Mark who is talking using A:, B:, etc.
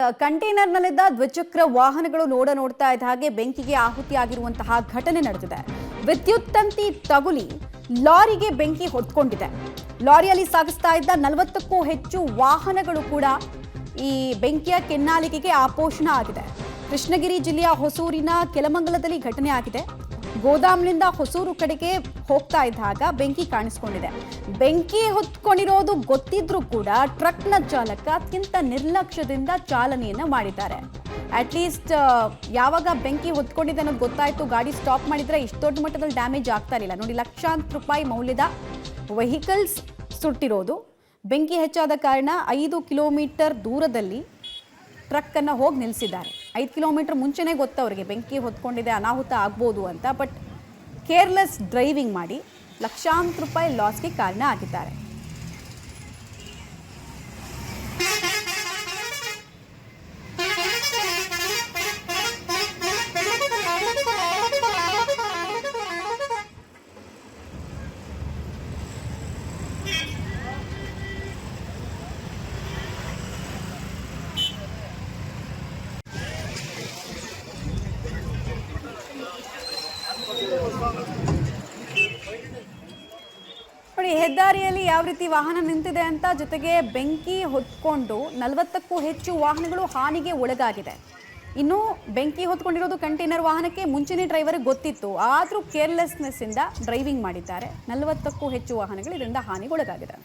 A: ಕಂಟೈನರ್ನಲ್ಲಿದ್ದ ದ್ವಿಚಕ್ರ ವಾಹನಗಳು ನೋಡ್ತಾ ಇದ್ದ ಹಾಗೆ ಬೆಂಕಿಗೆ ಆಹುತಿಯಾಗಿರುವಂತಹ ಘಟನೆ ನಡೆದಿದೆ. ವಿದ್ಯುತ್ ತಂತಿ ತಗುಲಿ ಲಾರಿಗೆ ಬೆಂಕಿ ಹೊತ್ಕೊಂಡಿದೆ. ಲಾರಿಯಲ್ಲಿ ಸಾಗಿಸ್ತಾ ಇದ್ದ 40ಕ್ಕೂ ಹೆಚ್ಚು ವಾಹನಗಳು ಕೂಡ ಈ ಬೆಂಕಿಯ ಕೆನ್ನಾಲಿಗೆಗೆ ಆಪೋಷಣ ಆಗಿದೆ. ಕೃಷ್ಣಗಿರಿ ಜಿಲ್ಲೆಯ ಹೊಸೂರಿನ ಕೆಲಮಂಗಲದಲ್ಲಿ ಘಟನೆ ಆಗಿದೆ. ಗೋದಾಮ್ನಿಂದ ಹೊಸೂರು ಕಡೆಗೆ ಹೋಗ್ತಾ ಇದ್ದಾಗ ಬೆಂಕಿ ಕಾಣಿಸಿಕೊಂಡಿದೆ. ಬೆಂಕಿ ಹೊತ್ಕೊಂಡಿರೋದು ಗೊತ್ತಿದ್ರೂ ಕೂಡ ಟ್ರಕ್ನ ಚಾಲಕ ಅತ್ಯಂತ ನಿರ್ಲಕ್ಷ್ಯದಿಂದ ಚಾಲನೆಯನ್ನ ಮಾಡಿದ್ದಾರೆ. ಅಟ್ಲೀಸ್ಟ್ ಯಾವಾಗ ಬೆಂಕಿ ಹೊತ್ಕೊಂಡಿದೆ ಅನ್ನೋದು ಗೊತ್ತಾಯ್ತು, ಗಾಡಿ ಸ್ಟಾಪ್ ಮಾಡಿದ್ರೆ ಇಷ್ಟು ದೊಡ್ಡ ಮಟ್ಟದಲ್ಲಿ ಡ್ಯಾಮೇಜ್ ಆಗ್ತಾ ಇರಲಿಲ್ಲ. ನೋಡಿ, ಲಕ್ಷಾಂತರ ರೂಪಾಯಿ ಮೌಲ್ಯದ ವೆಹಿಕಲ್ಸ್ ಸುಟ್ಟಿರೋದು. ಬೆಂಕಿ ಹೆಚ್ಚಾದ ಕಾರಣ 5 ಕಿಲೋಮೀಟರ್ ದೂರದಲ್ಲಿ ಟ್ರಕ್ ಅನ್ನು ಹೋಗಿ ನಿಲ್ಲಿಸಿದ್ದಾರೆ. 5 ಕಿಲೋಮೀಟರ್ ಮುಂಚೆನೇ ಗೊತ್ತವರಿಗೆ ಬೆಂಕಿ ಹೊತ್ಕೊಂಡಿದೆ, ಅನಾಹುತ ಆಗ್ಬೋದು ಅಂತ. ಬಟ್ ಕೇರ್ಲೆಸ್ ಡ್ರೈವಿಂಗ್ ಮಾಡಿ ಲಕ್ಷಾಂತರ ರೂಪಾಯಿ ಲಾಸ್ಗೆ ಕಾರಣ ಆಗಿದ್ದಾರೆ. ನೋಡಿ, ಹೆದ್ದಾರಿಯಲ್ಲಿ ಯಾವ ರೀತಿ ವಾಹನ ನಿಂತಿದೆ ಅಂತ, ಜೊತೆಗೆ ಬೆಂಕಿ ಹೊತ್ಕೊಂಡು 40ಕ್ಕೂ ಹೆಚ್ಚು ವಾಹನಗಳು ಹಾನಿಗೆ ಒಳಗಾಗಿದೆ. ಇನ್ನು ಬೆಂಕಿ ಹೊತ್ಕೊಂಡಿರೋದು ಕಂಟೈನರ್ ವಾಹನಕ್ಕೆ ಮುಂಚೆನೇ ಡ್ರೈವರ್ಗೆ ಗೊತ್ತಿತ್ತು, ಆದರೂ ಕೇರ್ಲೆಸ್ನೆಸ್ ಇಂದ ಡ್ರೈವಿಂಗ್ ಮಾಡಿದ್ದಾರೆ. 40ಕ್ಕೂ ಹೆಚ್ಚು ವಾಹನಗಳು ಇದರಿಂದ ಹಾನಿಗೊಳಗಾಗಿದೆ.